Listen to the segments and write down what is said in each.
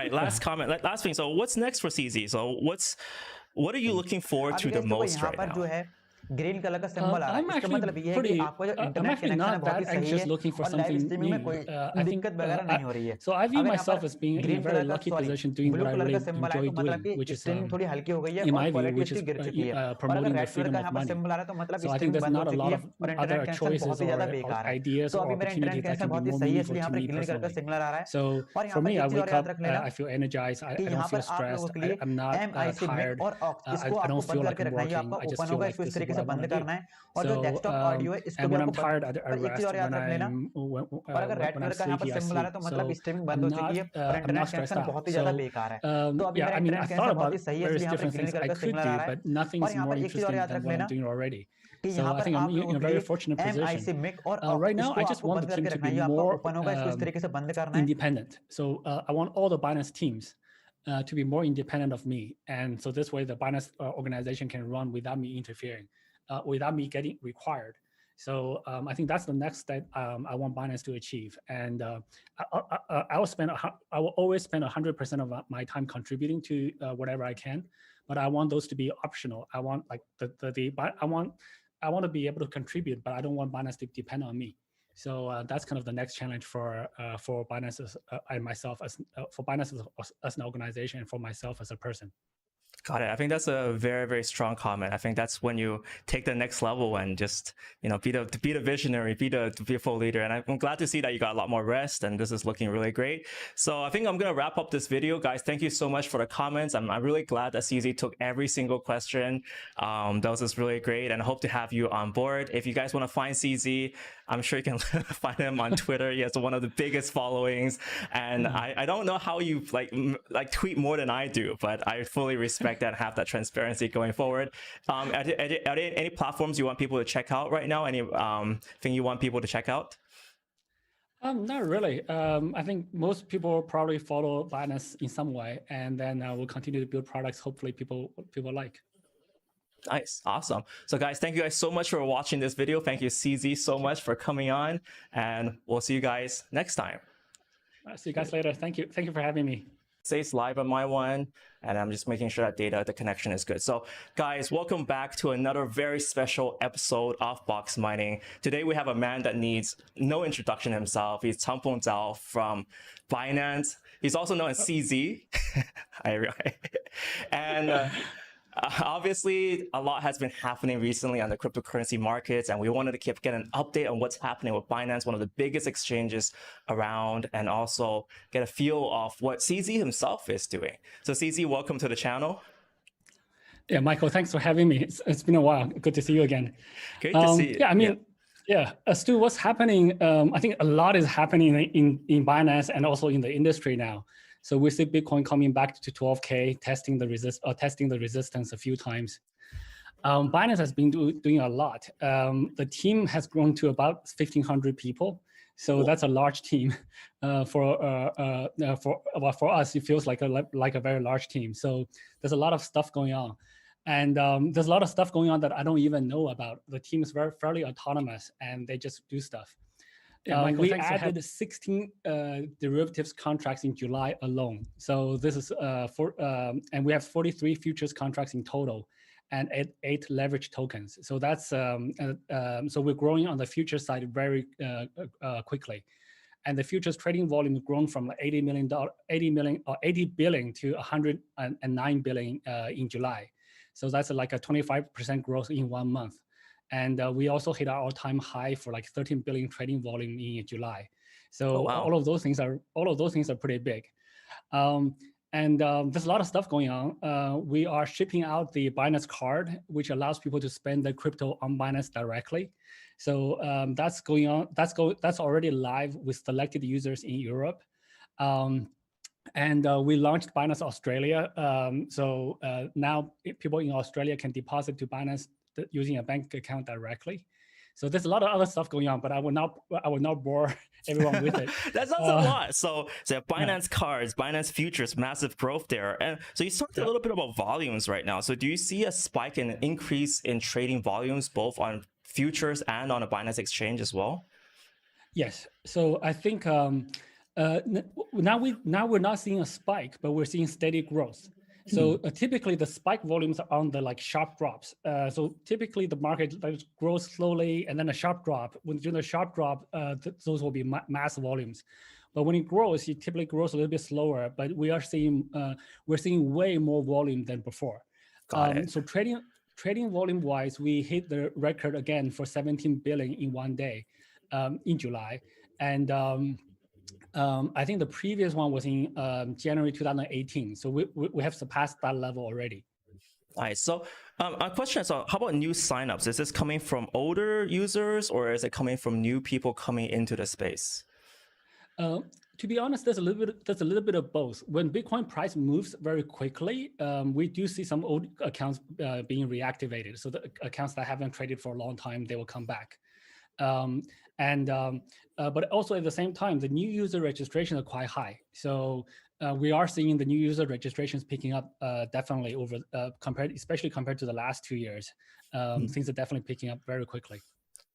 right, last comment, last thing. So what's next for CZ? So what are you looking forward to the most right now? Green colour का symbol आ रहा है, इसका मतलब ये है कि आपका जो इंटरनेट कनेक्शन है बहुत ही सही है और लाइव स्ट्रीमिंग में कोई दिक्कत वगैरह नहीं हो रही है। So I view अगर myself as being in a very lucky position doing blue what I colour really का सिंबल है enjoy तो मतलब doing, कि which is स्ट्रीमिंग थोड़ी हल्की हो गई है in और my view, क्वालिटी which इसकी is गिर चुकी है। और अगर promoting the red colour freedom का of यहाँ पर money. सिंबल आ रहा है तो मतलब So I think streaming there's बंद हो not a चुकी lot है of और इंटरनेट other कनेक्शन बहुत choices ही ज्यादा or बेकार है। ideas तो or अभी मेरा internet opportunities that connection can be बहुत ही more सही है, meaningful इसलिए यहाँ to पर me ग्रीन कलर का personally. सिग्नल आ रहा है। So और यहाँ for पर me, एक I चीज और wake याद up, रख लेना I feel energized, I कि don't यहाँ feel पर आप लोगों stressed, के लिए I'm not MIC mic tired, और ऑक्स I इसको don't आपको feel बंद like करके I'm रखना है। ये working. आपका I just ओपन feel होगा, like इसको इस this is तरीके what से I want बंद to do. करना है। और जो So डेस्कटॉप ऑडियो है इसको and भी when आपको I'm tired, I और एक चीज rest. और याद When रख लेना, और अगर रेड when I'm कलर का यहाँ पर sleepy, I सिंबल आ रहा sleep. है तो मतलब So स्ट्रीमिंग बंद हो चुकी है और I'm not internet stressed connection out. बहुत ही ज्यादा So बेकार है। तो अभी yeah, मेरा I mean, internet I thought connection बहुत ही about सही है, various इसलिए यहाँ पर different green things colour I का could सिग्नल आ do, रहा है। but और nothing's यहाँ more पर एक चीज और interesting याद than रख what I'm लेना doing already. कि So यहाँ I पर think I'm आप लोगों in a के very लिए fortunate MIC position. मिक और Right ऑक्स now, इसको I just आपको want बंद the team करके to रखना be है। ये आपका more ओपन होगा, इसको इस तरीके से बंद करना है। independent. So I want all the Binance teams to be more independent of me. And so this way the Binance organization can run without me interfering, without me getting required. So I think that's the next step I want Binance to achieve. And I will always spend 100% of my time contributing to whatever I can, but I want those to be optional. I want like I want to be able to contribute, but I don't want Binance to depend on me. So that's kind of the next challenge for Binance and myself for Binance as an organization and for myself as a person. Got it. I think that's a very, very strong comment. I think that's when you take the next level and just, be the visionary, be a full leader. And I'm glad to see that you got a lot more rest and this is looking really great. So I think I'm going to wrap up this video. Guys, thank you so much for the comments. I'm really glad that CZ took every single question. That was just really great. And I hope to have you on board. If you guys want to find CZ, I'm sure you can find him on Twitter. He has one of the biggest followings. And I don't know how you like tweet more than I do, but I fully respect that and have that transparency going forward. Are there any platforms you want people to check out right now? Any thing you want people to check out? Not really. I think most people probably follow Binance in some way, and then we'll continue to build products. Hopefully, people like. Nice, awesome. So guys, thank you guys so much for watching this video. Thank you, CZ, so much for coming on, and we'll see you guys next time. See you guys later. Thank you for having me. Stays live on my one, and I'm just making sure that the connection is good. So guys, welcome back to another very special episode of Box Mining. Today we have a man that needs no introduction himself. He's Tampong Zhao from Binance. He's also known as CZ. And obviously, a lot has been happening recently on the cryptocurrency markets, and we wanted to get an update on what's happening with Binance, one of the biggest exchanges around, and also get a feel of what CZ himself is doing. So CZ, welcome to the channel. Yeah, Michael, thanks for having me. It's been a while. Good to see you again. Great to see you. Yeah, I mean, Stu, what's happening? I think a lot is happening in Binance and also in the industry now. So we see Bitcoin coming back to 12K, testing the resistance a few times. Binance has been doing a lot. The team has grown to about 1,500 people. So that's a large team. For us, it feels like a very large team. So there's a lot of stuff going on. And there's a lot of stuff going on that I don't even know about. The team is fairly autonomous and they just do stuff. Michael, we added 16 derivatives contracts in July alone. So this is and we have 43 futures contracts in total, and eight leverage tokens. So that's so we're growing on the future side very quickly, and the futures trading volume has grown from $80 billion to 109 billion in July. So that's like a 25% growth in 1 month. And we also hit our all-time high for like 13 billion trading volume in July. So all of those things are pretty big. There's a lot of stuff going on. We are shipping out the Binance card, which allows people to spend the crypto on Binance directly. So that's going on. That's already live with selected users in Europe. We launched Binance Australia. So now people in Australia can deposit to Binance using a bank account directly. So there's a lot of other stuff going on, but I will not bore everyone with it. That sounds a lot. So Binance cards, Binance futures, massive growth there. And so you talked a little bit about volumes right now. So do you see a spike and an increase in trading volumes, both on futures and on a Binance exchange as well? Yes. So I think Now we're not seeing a spike, but we're seeing steady growth. So typically the spike volumes are on the like sharp drops. So typically the market grows slowly and then a sharp drop. When during the sharp drop, those will be mass volumes. But when it grows, it typically grows a little bit slower. But we're seeing way more volume than before. Got it. So trading volume wise, we hit the record again for 17 billion in one day in July, and I think the previous one was in January 2018. So we have surpassed that level already. All right. So a question is, how about new signups? Is this coming from older users or is it coming from new people coming into the space? To be honest, there's a little bit of both. When Bitcoin price moves very quickly, we do see some old accounts being reactivated. So the accounts that haven't traded for a long time, they will come back. But also at the same time, the new user registrations are quite high. So we are seeing the new user registrations picking up definitely over especially compared to the last 2 years. Things are definitely picking up very quickly.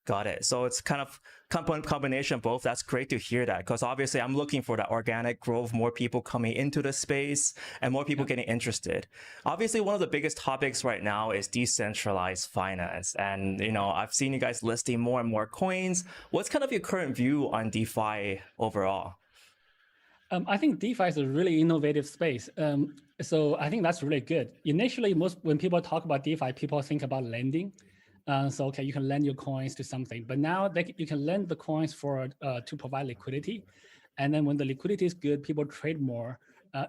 Got it. So it's kind of combination of both. That's great to hear that, because obviously I'm looking for that organic growth, more people coming into the space and more people getting interested. Obviously, one of the biggest topics right now is decentralized finance. And, I've seen you guys listing more and more coins. What's kind of your current view on DeFi overall? I think DeFi is a really innovative space. So I think that's really good. Initially, when people talk about DeFi, people think about lending. So okay, you can lend your coins to something, but now you can lend the coins to provide liquidity, and then when the liquidity is good, people trade more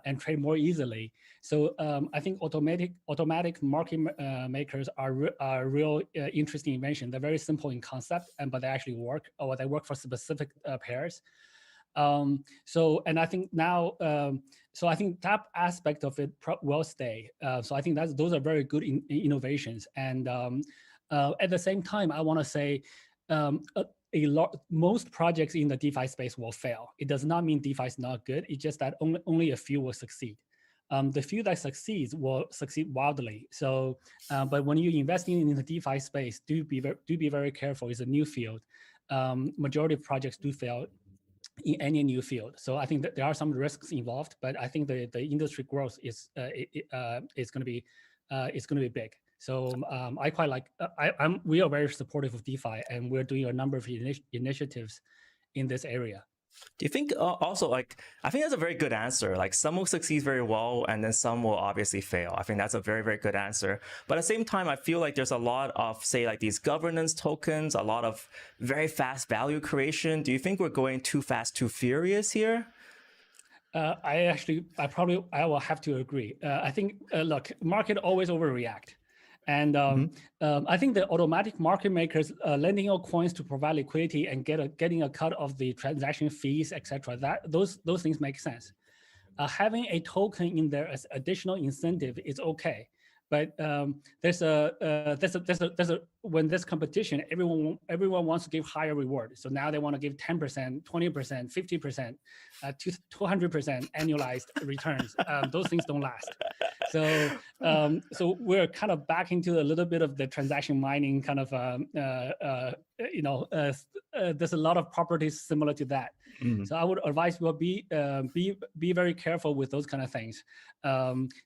and trade more easily. So I think automatic market makers are a real interesting invention. They're very simple in concept, but they actually work, or they work for specific pairs. And I think now, so I think that aspect of it will stay. So I think those are very good innovations. And at the same time, I want to say most projects in the DeFi space will fail. It does not mean DeFi is not good. It's just that only a few will succeed. The few that succeeds will succeed wildly. So, but when you're investing in the DeFi space, do be very careful. It's a new field. Majority of projects do fail in any new field. So I think that there are some risks involved, but I think the industry growth is going to be big. So I quite like. We are very supportive of DeFi, and we're doing a number of initiatives in this area. Do you think also, I think that's a very good answer. Like, some will succeed very well, and then some will obviously fail. I think that's a very, very good answer. But at the same time, I feel like there's a lot of, say, like these governance tokens, a lot of very fast value creation. Do you think we're going too fast, too furious here? I will have to agree. I think, look, market always overreact. And I think the automatic market makers lending out coins to provide liquidity and getting a cut of the transaction fees, etc. Those things make sense. Having a token in there as additional incentive is okay, but when there's competition, everyone wants to give higher reward. So now they want to give 10%, 20%, 50%, 200% annualized returns. Those things don't last. So we're kind of back into a little bit of the transaction mining kind of, there's a lot of properties similar to that. So I would advise people be very careful with those kind of things.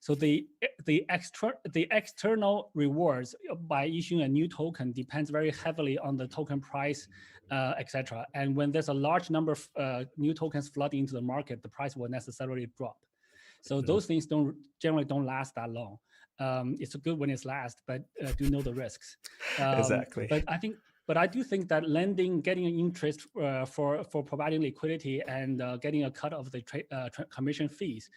So the external rewards by issuing a new token depends very heavily on the token price, etc. And when there's a large number of new tokens flooding into the market, the price will necessarily drop. So those things generally don't last that long. It's good when it's last, but do know the risks. Exactly. But I do think that lending, getting an interest for providing liquidity and getting a cut of the commission fees,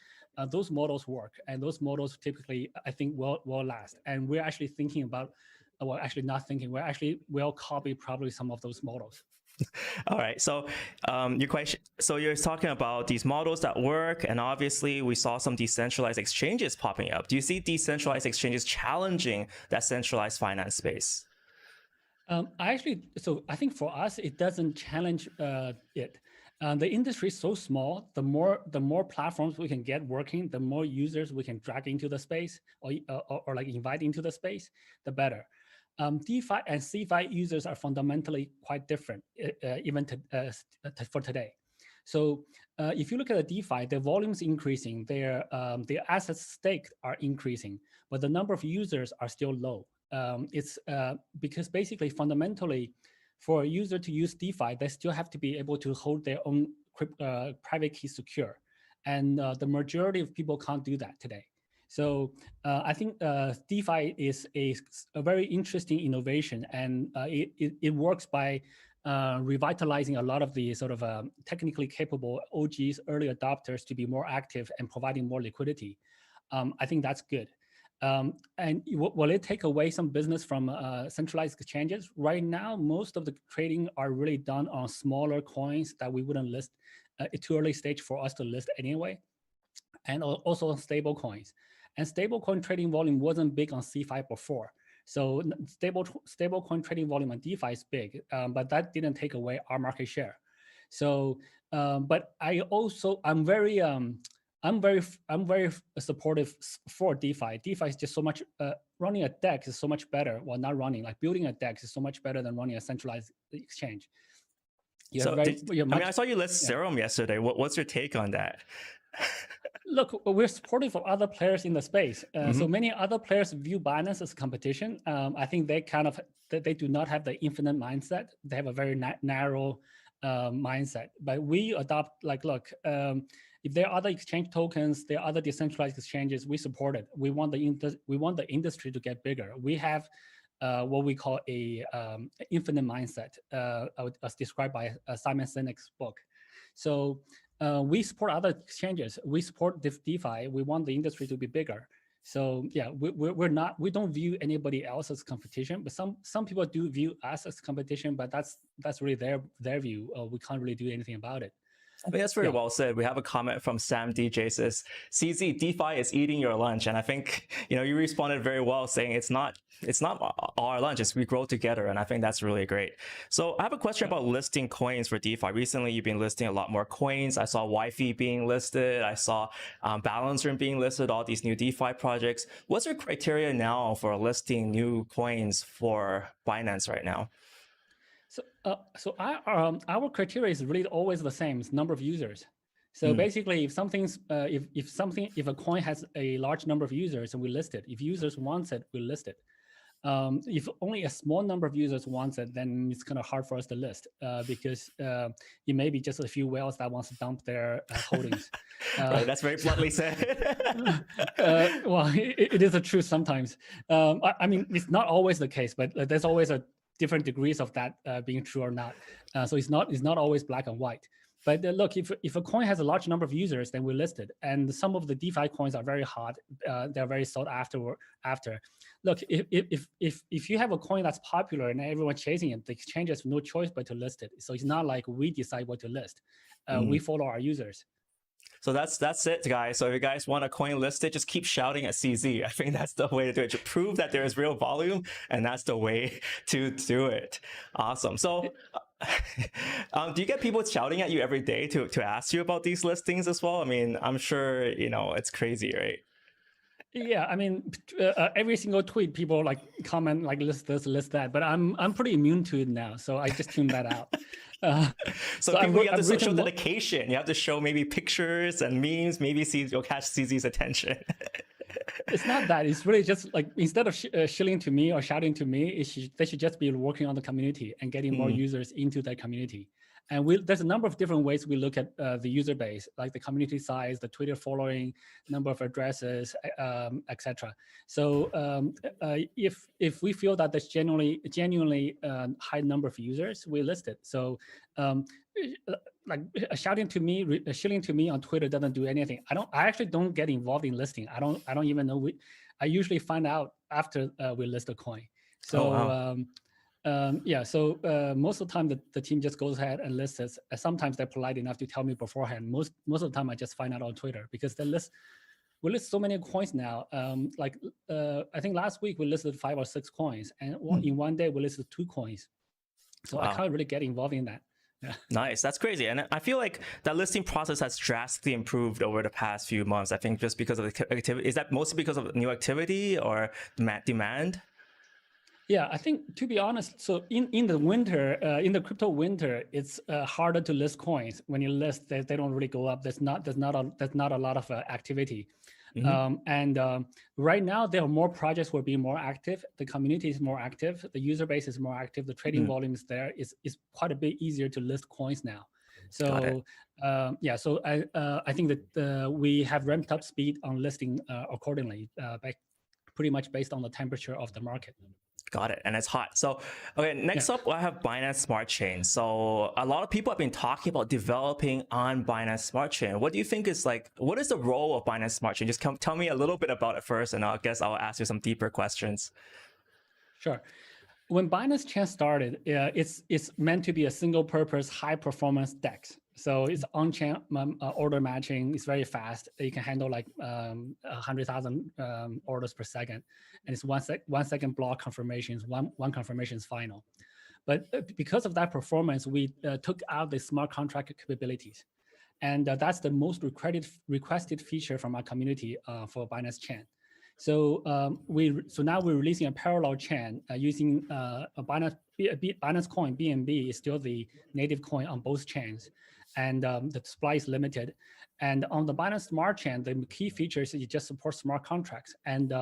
those models work, and those models typically, I think, will last. And we're actually thinking about, well, actually not thinking, we actually will copy probably some of those models. All right. So you're talking about these models that work, and obviously we saw some decentralized exchanges popping up. Do you see decentralized exchanges challenging that centralized finance space? I think for us, it doesn't challenge it. The industry is so small. The more platforms we can get working, the more users we can drag into the space or like invite into the space, the better. DeFi and CeFi users are fundamentally quite different, even for today. So if you look at the DeFi, the volume's increasing, their assets staked are increasing, but the number of users are still low. It's because basically fundamentally, for a user to use DeFi, they still have to be able to hold their own private key secure. And the majority of people can't do that today. So I think DeFi is a very interesting innovation, and it works by revitalizing a lot of the sort of technically capable OGs, early adopters, to be more active and providing more liquidity. I think that's good. And will it take away some business from centralized exchanges? Right now, most of the trading are really done on smaller coins that we wouldn't list. It's too early stage for us to list anyway, and also on stable coins. And stable coin trading volume wasn't big on C5 before. So stable coin trading volume on DeFi is big, but that didn't take away our market share. So, but I'm very supportive for DeFi. DeFi is just so much, running a DEX is so much better. Well, not running, like building a DEX is so much better than running a centralized exchange. I saw you list Serum yesterday. What's your take on that? Look, we're supportive of other players in the space. So many other players view Binance as competition. I think they do not have the infinite mindset. They have a very narrow mindset. But we adopt, like, look, if there are other exchange tokens, there are other decentralized exchanges, we support it. We want the industry to get bigger. We have what we call a infinite mindset, as described by Simon Sinek's book. So we support other exchanges. We support DeFi. We want the industry to be bigger. So yeah, we don't view anybody else as competition, but some people do view us as competition, but that's really their view. We can't really do anything about it. I think that's very well said. We have a comment from Sam DJ says, CZ, DeFi is eating your lunch. And I think, you responded very well saying it's not our lunch, it's we grow together. And I think that's really great. So I have a question about listing coins for DeFi. Recently, you've been listing a lot more coins. I saw Wi-Fi being listed. I saw Balancer being listed, all these new DeFi projects. What's your criteria now for listing new coins for Binance right now? So our criteria is really always the same. It's number of users. So basically, if a coin has a large number of users, and we list it. If users want it, we list it. If only a small number of users wants it, then it's kind of hard for us to list because it may be just a few whales that wants to dump their holdings. Right, that's very bluntly said. Well, it is the truth sometimes. I mean, it's not always the case, but there's always a different degrees of that being true or not. So it's not always black and white. But look, if a coin has a large number of users, then we list it. And some of the DeFi coins are very hot. They're very sought after. Look, if you have a coin that's popular and everyone's chasing it, the exchange has no choice but to list it. So it's not like we decide what to list. We follow our users. So that's it, guys. So if you guys want a coin listed, just keep shouting at CZ. I think that's the way to do it, to prove that there is real volume, and that's the way to do it. Awesome. So do you get people shouting at you every day to ask you about these listings as well? I mean, I'm sure, it's crazy, right? Yeah, I mean, every single tweet, people like comment like list this, list that, but I'm pretty immune to it now, so I just tune that out. So people, you have to show dedication. You have to show maybe pictures and memes. Maybe you'll catch CZ's attention. It's not that. It's really just like, instead of shilling to me or shouting to me, they should just be working on the community and getting more users into that community. And there's a number of different ways we look at the user base, like the community size, the Twitter following, number of addresses, etc. So if we feel that there's genuinely high number of users, we list it. So like shilling to me on Twitter doesn't do anything. I actually don't get involved in listing. I don't even know. I usually find out after we list a coin. So. Yeah, so most of the time the team just goes ahead and lists it. Sometimes they're polite enough to tell me beforehand. Most of the time I just find out on Twitter because we list so many coins now. I think last week we listed 5 or 6 coins, and in one day we listed 2 coins. So I can't really get involved in that. Yeah. Nice. That's crazy. And I feel like that listing process has drastically improved over the past few months. I think just because of the activity. Is that mostly because of new activity or demand? Yeah, I think to be honest, so in the winter, in the crypto winter, it's harder to list coins. When you list, they don't really go up. There's not a lot of activity. Right now, there are more projects who are being more active. The community is more active. The user base is more active. The trading volume is there. Is quite a bit easier to list coins now. So yeah, so I think that we have ramped up speed on listing accordingly, pretty much based on the temperature of the market. Got it. And it's hot. So, okay, next up, I have Binance Smart Chain. So a lot of people have been talking about developing on Binance Smart Chain. What do you think is like, what is the role of Binance Smart Chain? Just tell me a little bit about it first, and I guess I'll ask you some deeper questions. Sure. When Binance Chain started, it's meant to be a single purpose, high performance DEX. So it's on-chain order matching. It's very fast. You can handle like 100,000 orders per second. And it's 1 second block confirmations, one confirmation is final. But because of that performance, we took out the smart contract capabilities. And that's the most requested feature from our community for Binance Chain. So now we're releasing a parallel chain using a Binance coin, BNB is still the native coin on both chains. And the supply is limited. And on the Binance Smart Chain, the key features is it just supports smart contracts. And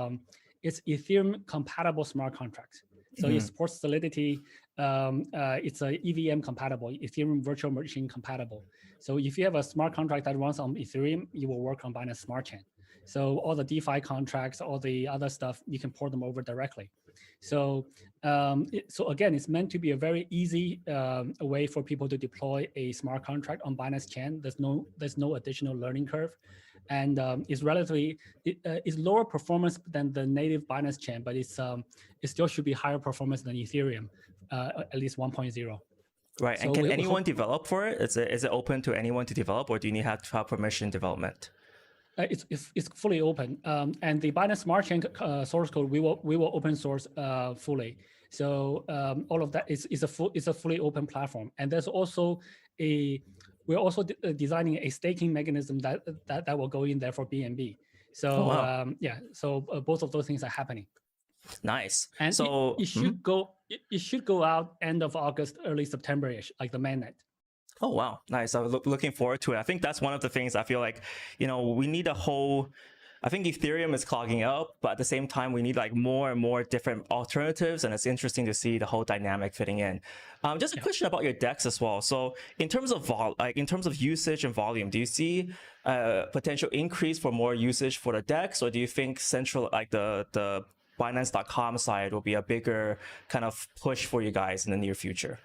it's Ethereum compatible smart contracts. So it supports Solidity. It's a EVM compatible, Ethereum virtual machine compatible. So if you have a smart contract that runs on Ethereum, it will work on Binance Smart Chain. So all the DeFi contracts, all the other stuff, you can port them over directly. So, so again, it's meant to be a very easy way for people to deploy a smart contract on Binance Chain. There's no additional learning curve, and it's relatively it's lower performance than the native Binance Chain, but it still should be higher performance than Ethereum, at least 1.0. Right, so and can anyone develop for it? Is it open to anyone to develop, or do you have to have permission development? It's fully open, and the Binance Smart Chain source code we will open source fully. So all of that is a fully open platform, and there's also we're also designing a staking mechanism that will go in there for BNB. So yeah, so both of those things are happening. Nice. And so it should go out end of August, early September-ish, like the mainnet. Oh, wow. Nice. I was looking forward to it. I think that's one of the things I feel like, we need a whole, I think Ethereum is clogging up, but at the same time, we need like more and more different alternatives. And it's interesting to see the whole dynamic fitting in. Just a question about your DEX as well. So in terms of usage and volume, do you see a potential increase for more usage for the DEX, or do you think central, like the Binance.com side will be a bigger kind of push for you guys in the near future?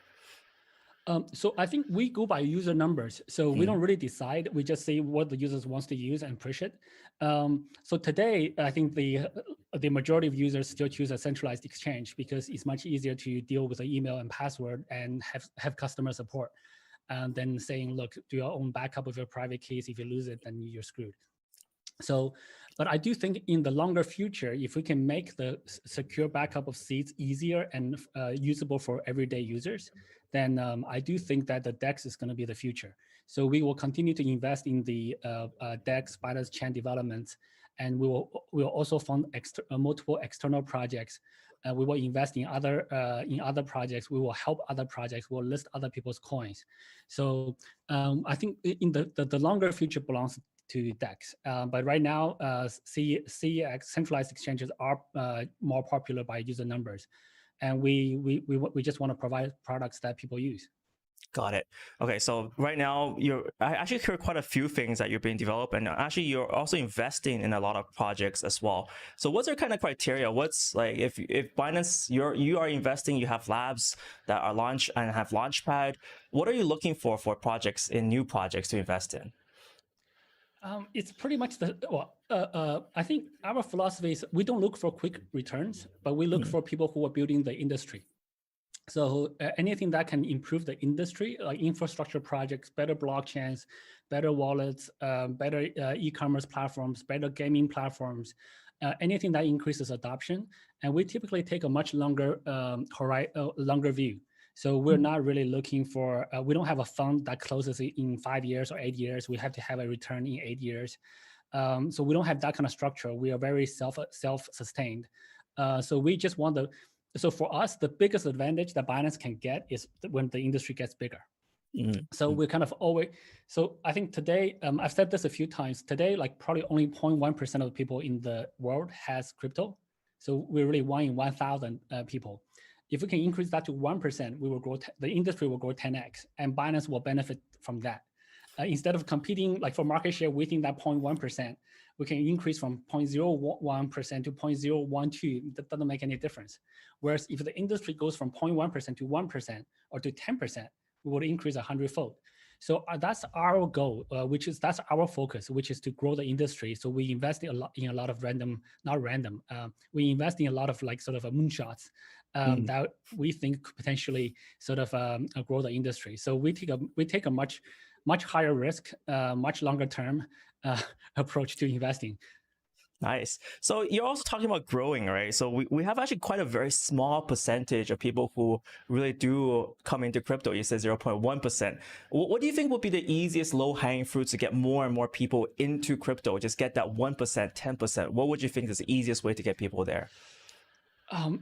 So I think we go by user numbers. So we don't really decide. We just say what the users wants to use and push it. So today, I think the majority of users still choose a centralized exchange because it's much easier to deal with the email and password and have customer support than saying, look, do your own backup of your private keys. If you lose it, then you're screwed. So, but I do think in the longer future, if we can make the secure backup of seeds easier and usable for everyday users, then I do think that the DEX is going to be the future. So we will continue to invest in the DEX Binance Chain development, and we will also fund multiple external projects. We will invest in other projects. We will help other projects. We'll list other people's coins. So I think in the longer future belongs to DEX. But right now, CEX, centralized exchanges, are more popular by user numbers. And we just want to provide products that people use. Got it. Okay, so right now I actually heard quite a few things that you're being developed, and actually you're also investing in a lot of projects as well. So what's your kind of criteria? What's like if Binance you are investing, you have labs that are launched and have Launchpad. What are you looking for projects, in new projects to invest in? It's pretty much I think our philosophy is we don't look for quick returns, but we look for people who are building the industry. So anything that can improve the industry, like infrastructure projects, better blockchains, better wallets, better e-commerce platforms, better gaming platforms, anything that increases adoption. And we typically take a much longer longer view. So we're not really looking for, we don't have a fund that closes in 5 years or 8 years. We have to have a return in 8 years. So we don't have that kind of structure. We are very self-sustained. So we just want so for us, the biggest advantage that Binance can get is when the industry gets bigger. So we're kind of always, so I think today, I've said this a few times, today, like probably only 0.1% of the people in the world has crypto. So we're really 1 in 1,000 people. If we can increase that to 1%, we will grow, the industry will grow 10x, and Binance will benefit from that. Instead of competing like for market share within that 0.1%, we can increase from 0.01% to 0.012. That doesn't make any difference. Whereas if the industry goes from 0.1% to 1% or to 10%, we will increase 100-fold. So that's our goal, that's our focus, which is to grow the industry. So we invest in a lot of we invest in a lot of like sort of moonshots that we think could potentially sort of grow the industry. So we take a much higher risk, much longer term approach to investing. Nice. So you're also talking about growing, right? So we have actually quite a very small percentage of people who really do come into crypto. You said 0.1%. What do you think would be the easiest low-hanging fruit to get more and more people into crypto? Just get that 1%, 10%. What would you think is the easiest way to get people there?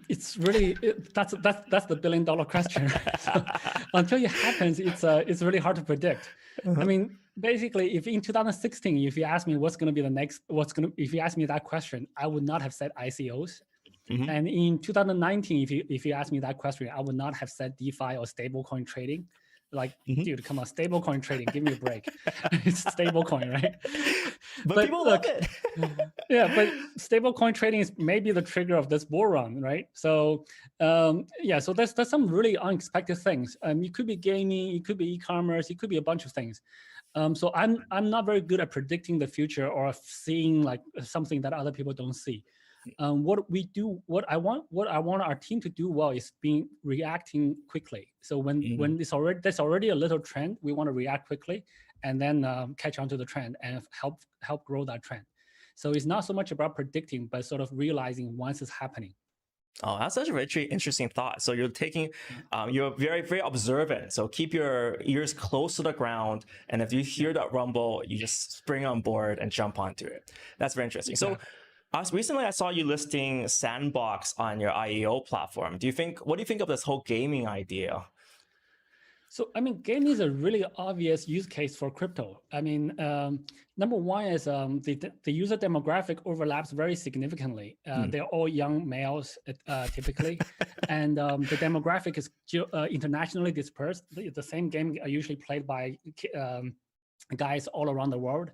It's really, that's the $1 billion question. So until it happens, it's really hard to predict. I mean, basically, if in 2016, if you ask me what's going to be the next, if you ask me that question, I would not have said ICOs. And in 2019, if you ask me that question, I would not have said DeFi or stablecoin trading. Like, dude, come on, stablecoin trading, give me a break. It's stablecoin, right? But people love it. Yeah, but stablecoin trading is maybe the trigger of this bull run, right? So yeah, so there's some really unexpected things. It could be gaming, it could be e-commerce, it could be a bunch of things. So I'm not very good at predicting the future or seeing like something that other people don't see. What I want our team to do well is reacting quickly. So when there's already a little trend, we want to react quickly and then catch on to the trend and help grow that trend. So it's not so much about predicting, but sort of realizing once it's happening. Oh, that's such a very interesting thought. So you're taking, you're very, very observant. So keep your ears close to the ground. And if you hear that rumble, you just spring on board and jump onto it. That's very interesting. So recently I saw you listing Sandbox on your IEO platform. What do you think of this whole gaming idea? So, I mean, gaming is a really obvious use case for crypto. I mean, number one is the user demographic overlaps very significantly. They're all young males, typically, and the demographic is internationally dispersed. The same game are usually played by guys all around the world.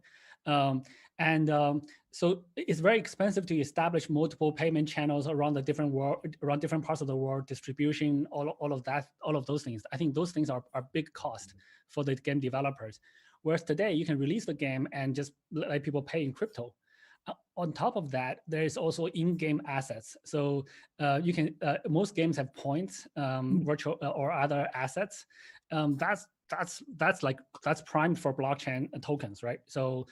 So it's very expensive to establish multiple payment channels around the different parts of the world, distribution, all of those things. I think those things are big cost for the game developers. Whereas today you can release the game and just let people pay in crypto. On top of that, there is also in-game assets. So you can most games have points, virtual or other assets. That's primed for blockchain tokens, right? So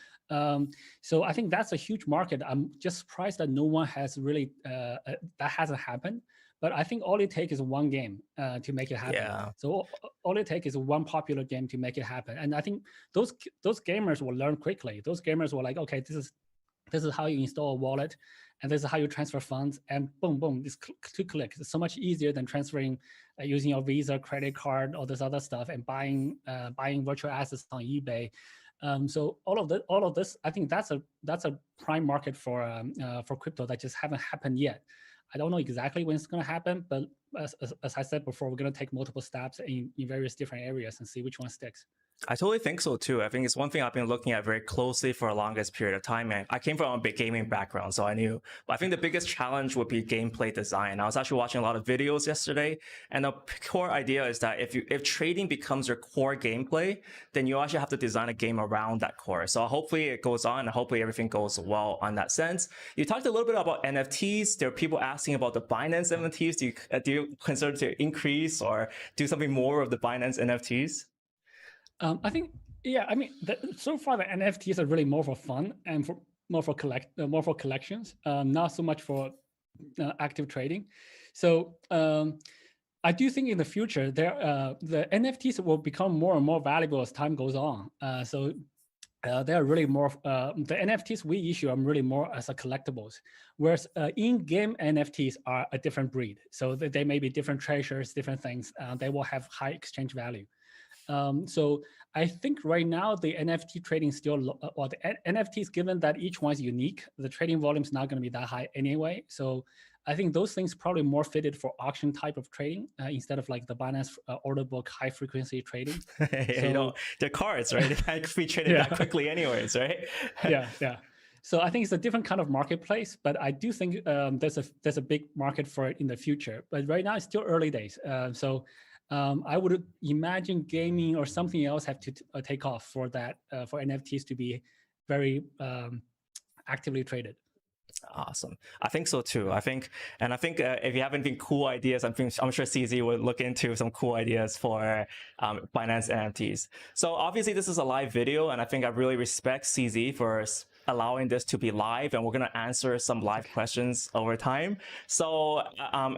so I think that's a huge market. I'm just surprised that no one has really that hasn't happened. But I think all it takes is one game to make it happen. Yeah. So all it takes is one popular game to make it happen. And I think those gamers will learn quickly. Those gamers will like, okay, this is how you install a wallet, and this is how you transfer funds, and boom, boom, it's 2 clicks. It's so much easier than transferring using your Visa, credit card, all this other stuff, and buying virtual assets on eBay. So all of this, I think that's a prime market for crypto that just haven't happened yet. I don't know exactly when it's going to happen, but as I said before, we're going to take multiple steps in various different areas and see which one sticks. I totally think so too. I think it's one thing I've been looking at very closely for the longest period of time. And I came from a big gaming background, so I knew. But I think the biggest challenge would be gameplay design. I was actually watching a lot of videos yesterday, and the core idea is that if trading becomes your core gameplay, then you actually have to design a game around that core. So hopefully it goes on, and hopefully everything goes well on that sense. You talked a little bit about NFTs. There are people asking about the Binance NFTs. Do you consider to increase or do something more of the Binance NFTs? I think, yeah, I mean, so far the NFTs are really more for fun and more for collections, not so much for active trading. So I do think in the future the NFTs will become more and more valuable as time goes on. So they are really more, the NFTs we issue are really more as a collectibles, whereas in-game NFTs are a different breed. So they may be different treasures, different things. They will have high exchange value. So I think right now the NFT trading still, or the NFTs, given that each one is unique, the trading volume is not going to be that high anyway. So I think those things probably more fitted for auction type of trading instead of like the Binance order book high frequency trading. Yeah, so, you know, they're cards, right? They can't be traded that quickly anyways, right? Yeah. So I think it's a different kind of marketplace, but I do think there's a big market for it in the future. But right now it's still early days. So I would imagine gaming or something else have to take off for that, for NFTs to be very actively traded. Awesome. I think so too. I think if you have anything cool ideas, I'm sure CZ would look into some cool ideas for Binance NFTs. So obviously this is a live video, and I think I really respect CZ for allowing this to be live, and we're going to answer some live questions over time. So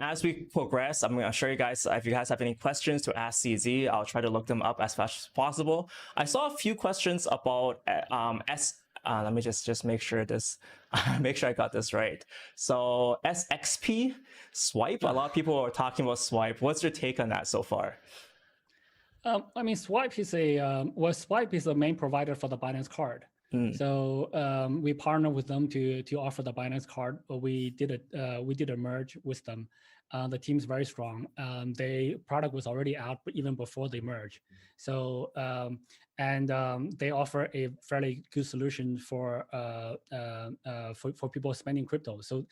as we progress, I'm going to show you guys, if you guys have any questions to ask CZ, I'll try to look them up as fast as possible. I saw a few questions about let me just make sure I got this right. So SXP, Swipe, a lot of people are talking about Swipe. What's your take on that so far? I mean, Swipe is Swipe is the main provider for the Binance card. So we partner with them to offer the Binance card. We did a merge with them. The team's very strong. The product was already out even before they merge. So they offer a fairly good solution for people spending crypto. So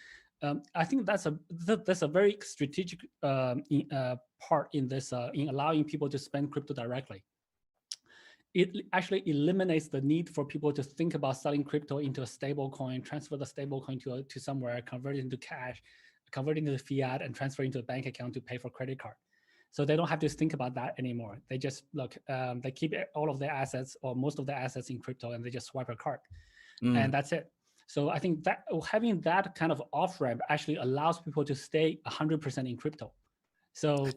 I think that's a very strategic part in this in allowing people to spend crypto directly. It actually eliminates the need for people to think about selling crypto into a stable coin, transfer the stable coin to somewhere, convert it into cash, convert it into fiat, and transfer into a bank account to pay for credit card. So they don't have to think about that anymore. They just they keep all of their assets or most of their assets in crypto, and they just swipe a card, and that's it. So I think that having that kind of off ramp actually allows people to stay 100% in crypto. So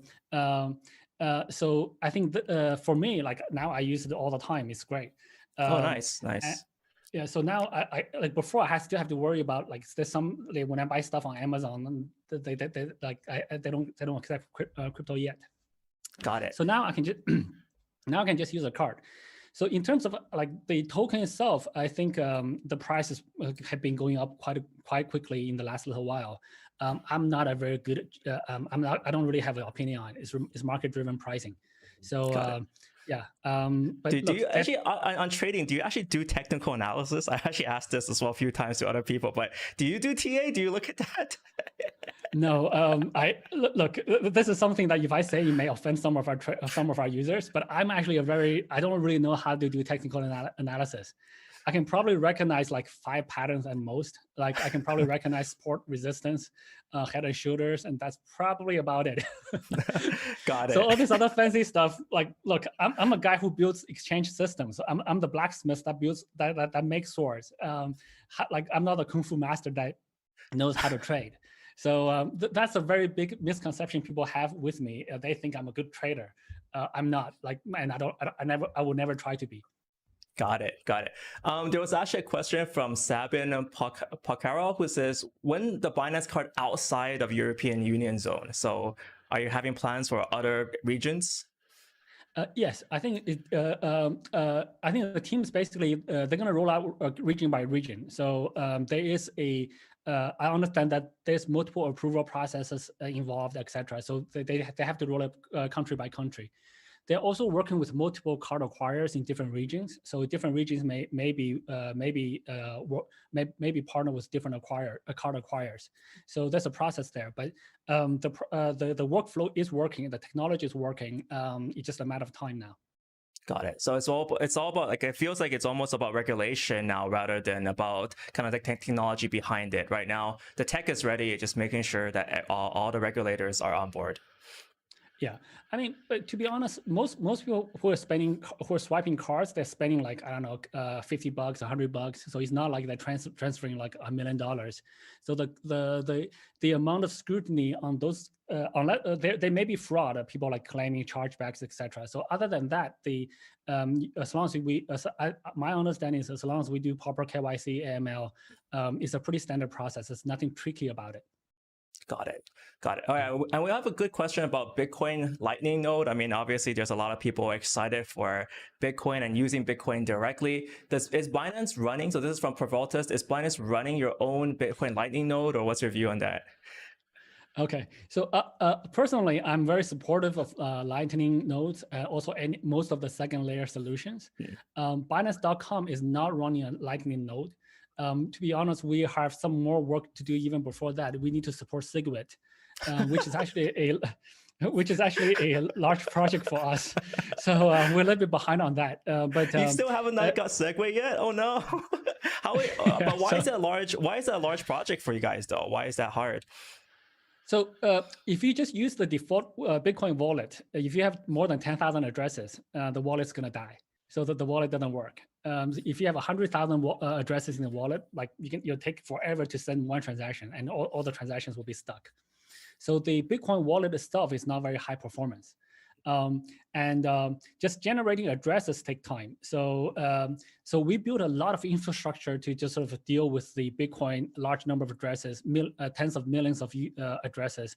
so I think for me, like now I use it all the time. It's great. Oh, nice. Yeah. So now I like before I still have to worry about like there's some when I buy stuff on Amazon, they don't accept crypto yet. Got it. So now I can just use a card. So in terms of like the token itself, I think the prices have been going up quite quickly in the last little while. I'm not a very good. I don't really have an opinion on it. It's market-driven pricing. So yeah. But do you actually on trading? Do you actually do technical analysis? I actually asked this as well a few times to other people. But do you do TA? Do you look at that? No. I look. This is something that if I say, it may offend some of our users. But I'm actually I don't really know how to do technical analysis. I can probably recognize like 5 patterns at most. Like I can probably recognize support, resistance, head and shoulders, and that's probably about it. Got it. So all this other fancy stuff, like, look, I'm a guy who builds exchange systems. I'm the blacksmith that builds that makes swords. Like I'm not a kung fu master that knows how to trade. So that's a very big misconception people have with me. They think I'm a good trader. I'm not. Like, and I will never try to be. Got it. There was actually a question from Sabin Pacaro who says, when the Binance card outside of European Union zone? So are you having plans for other regions? Yes, I think the teams basically, they're going to roll out region by region. So there is I understand that there's multiple approval processes involved, etc. So they have to roll it country by country. They're also working with multiple card acquirers in different regions. So different regions maybe partner with different card acquirers. So there's a process there. But the workflow is working. The technology is working. It's just a matter of time now. Got it. So it's all about, like, it feels like it's almost about regulation now rather than about kind of the technology behind it. Right now, the tech is ready. It's just making sure that all the regulators are on board. Yeah, I mean, but to be honest, most people who are swiping cards, they're spending like, I don't know, $50, $100. So it's not like they're transferring like $1 million. So the amount of scrutiny on those, unless there may be fraud, people like claiming chargebacks, etc. So other than that, as long as my understanding is as long as we do proper KYC, AML, it's a pretty standard process. There's nothing tricky about it. Got it. All right, and we have a good question about Bitcoin Lightning node. I mean, obviously, there's a lot of people excited for Bitcoin and using Bitcoin directly. Is Binance running? So this is from Provoltus. Is Binance running your own Bitcoin Lightning node, or what's your view on that? Okay, so personally, I'm very supportive of Lightning nodes, also most of the second layer solutions. Binance.com is not running a Lightning node. To be honest, we have some more work to do even before that. We need to support SegWit, which is actually a large project for us. So we're a little bit behind on that. But you still haven't got SegWit yet? Oh no! But why is that large? Why is that a large project for you guys though? Why is that hard? So if you just use the default Bitcoin wallet, if you have more than 10,000 addresses, the wallet's gonna die. So that the wallet doesn't work. If you have 100,000 addresses in the wallet, like you'll take forever to send one transaction, and all the transactions will be stuck. So the Bitcoin wallet itself is not very high performance. Just generating addresses take time. So we built a lot of infrastructure to just sort of deal with the Bitcoin large number of addresses, tens of millions of addresses,